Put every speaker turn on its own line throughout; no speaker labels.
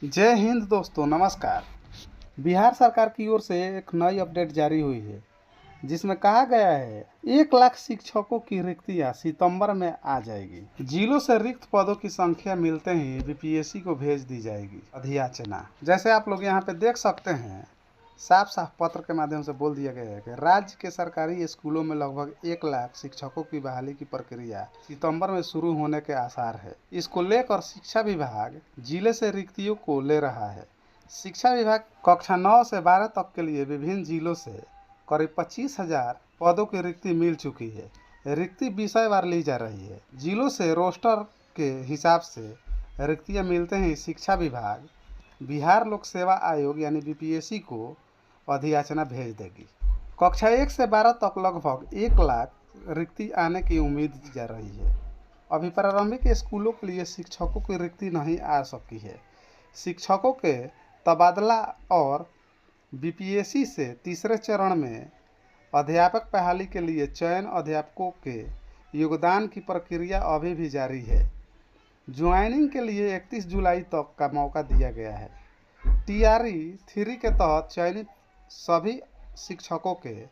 जय हिंद दोस्तों, नमस्कार। बिहार सरकार की ओर से एक नई अपडेट जारी हुई है जिसमें कहा गया है 1 लाख शिक्षकों की रिक्तियां सितंबर में आ जाएगी। जिलों से रिक्त पदों की संख्या मिलते ही बीपीएससी को भेज दी जाएगी अधियाचना। जैसे आप लोग यहाँ पे देख सकते हैं, साफ साफ पत्र के माध्यम से बोल दिया गया है कि राज्य के सरकारी स्कूलों में लगभग 1 लाख शिक्षकों की बहाली की प्रक्रिया सितंबर में शुरू होने के आसार है। इसको लेकर शिक्षा विभाग जिले से रिक्तियों को ले रहा है। शिक्षा विभाग कक्षा 9 से 12 तक के लिए विभिन्न जिलों से करीब 25,000 पदों की रिक्ति मिल चुकी है। रिक्ति विषयवार ली जा रही है। जिलों से रोस्टर के हिसाब से रिक्तियां मिलते ही शिक्षा विभाग बिहार लोक सेवा आयोग यानी बीपीएससी को अधियाचना भेज देगी। कक्षा 1 से 12 तक लगभग 1 लाख रिक्ति आने की उम्मीद की जा रही है। अभी प्रारंभिक स्कूलों के लिए शिक्षकों की रिक्ति नहीं आ सकी है। शिक्षकों के तबादला और बीपीएससी से तीसरे चरण में अध्यापक बहाली के लिए चयन अध्यापकों के योगदान की प्रक्रिया अभी भी जारी है। ज्वाइनिंग के लिए 31 जुलाई तक का मौका दिया गया है। टीआरई 3 के तहत चयनित सभी शिक्षकों के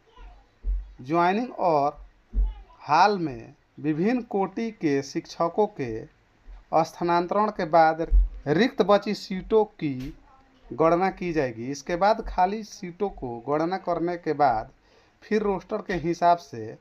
ज्वाइनिंग और हाल में विभिन्न कोटि के शिक्षकों के स्थानांतरण के बाद रिक्त बची सीटों की गणना की जाएगी। इसके बाद खाली सीटों को गणना करने के बाद फिर रोस्टर के हिसाब से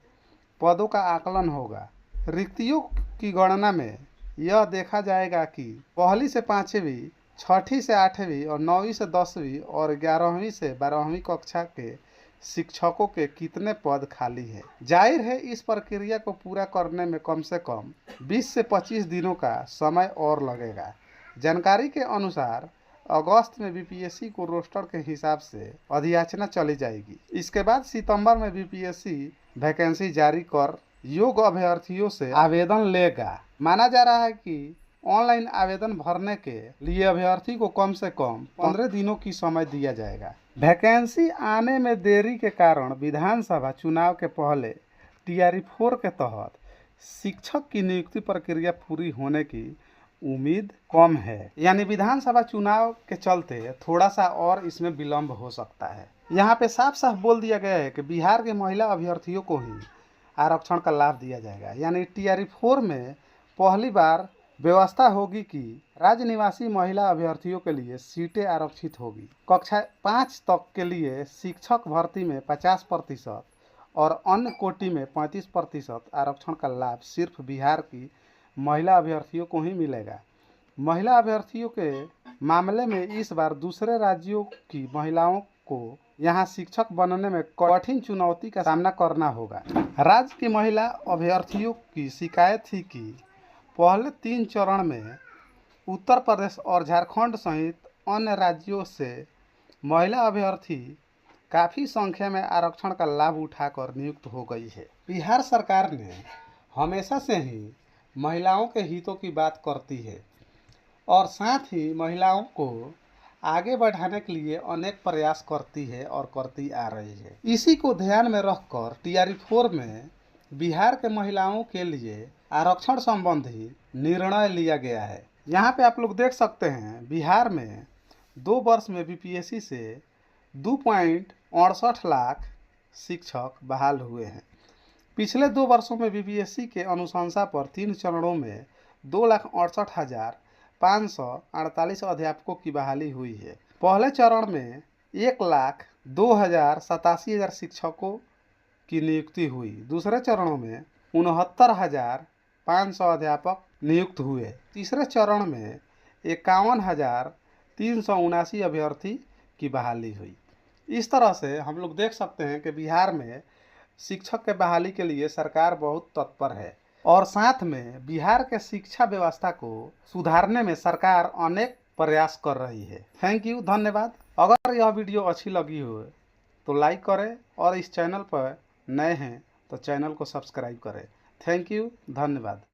पदों का आकलन होगा। रिक्तियों की गणना में यह देखा जाएगा कि पहली से 5वीं, 6ठी से 8वीं और 9वीं से 10वीं और 11वीं से 12वीं कक्षा के शिक्षकों के कितने पद खाली हैं। जाहिर है इस प्रक्रिया को पूरा करने में कम से कम 20 से 25 दिनों का समय और लगेगा। जानकारी के अनुसार अगस्त में बीपीएससी को रोस्टर के हिसाब से अधियाचना चली जाएगी। इसके बाद सितंबर में बीपीएससी वैकेंसी जारी कर योग्य अभ्यर्थियों से आवेदन लेगा। माना जा रहा है कि ऑनलाइन आवेदन भरने के लिए अभ्यर्थी को कम से कम 15 दिनों की समय दिया जाएगा। वैकेंसी आने में देरी के कारण विधानसभा चुनाव के पहले टीआरई 4 के तहत शिक्षक की नियुक्ति प्रक्रिया पूरी होने की उम्मीद कम है। यानी विधानसभा चुनाव के चलते थोड़ा सा और इसमें विलंब हो सकता है। यहाँ पे साफ साफ बोल दिया गया है कि बिहार के महिला अभ्यर्थियों को ही आरक्षण का लाभ दिया जाएगा। यानी टीआरई 4 में पहली बार व्यवस्था होगी कि राज्य निवासी महिला अभ्यर्थियों के लिए सीटें आरक्षित होगी। कक्षा 5 तक के लिए शिक्षक भर्ती में 50% और अन्य कोटि में 35% आरक्षण का लाभ सिर्फ बिहार की महिला अभ्यर्थियों को ही मिलेगा। महिला अभ्यर्थियों के मामले में इस बार दूसरे राज्यों की महिलाओं को यहाँ शिक्षक बनने में कठिन चुनौती का सामना करना होगा। राज्य की महिला अभ्यर्थियों की शिकायत थी कि पहले 3 चरण में उत्तर प्रदेश और झारखंड सहित अन्य राज्यों से महिला अभ्यर्थी काफ़ी संख्या में आरक्षण का लाभ उठाकर नियुक्त हो गई है। बिहार सरकार ने हमेशा से ही महिलाओं के हितों की बात करती है और साथ ही महिलाओं को आगे बढ़ाने के लिए अनेक प्रयास करती है और करती आ रही है। इसी को ध्यान में रखकर टीआरई 4 में बिहार के महिलाओं के लिए आरक्षण संबंधी निर्णय लिया गया है। यहाँ पे आप लोग देख सकते हैं, बिहार में 2 वर्ष में बीपीएससी से 2.68 लाख शिक्षक बहाल हुए हैं। पिछले 2 वर्षों में बीपीएससी के अनुशंसा पर 3 चरणों में 2,68,548 अध्यापकों की बहाली हुई है। पहले चरण में 1,02,87 शिक्षकों की नियुक्ति हुई। दूसरे चरणों में 69,500 अध्यापक नियुक्त हुए। तीसरे चरण में 51,379 अभ्यर्थी की बहाली हुई। इस तरह से हम लोग देख सकते हैं कि बिहार में शिक्षक के बहाली के लिए सरकार बहुत तत्पर है और साथ में बिहार के शिक्षा व्यवस्था को सुधारने में सरकार अनेक प्रयास कर रही है। थैंक यू, धन्यवाद। अगर यह वीडियो अच्छी लगी हो तो लाइक करें और इस चैनल पर नए हैं तो चैनल को सब्सक्राइब करें। थैंक यू, धन्यवाद।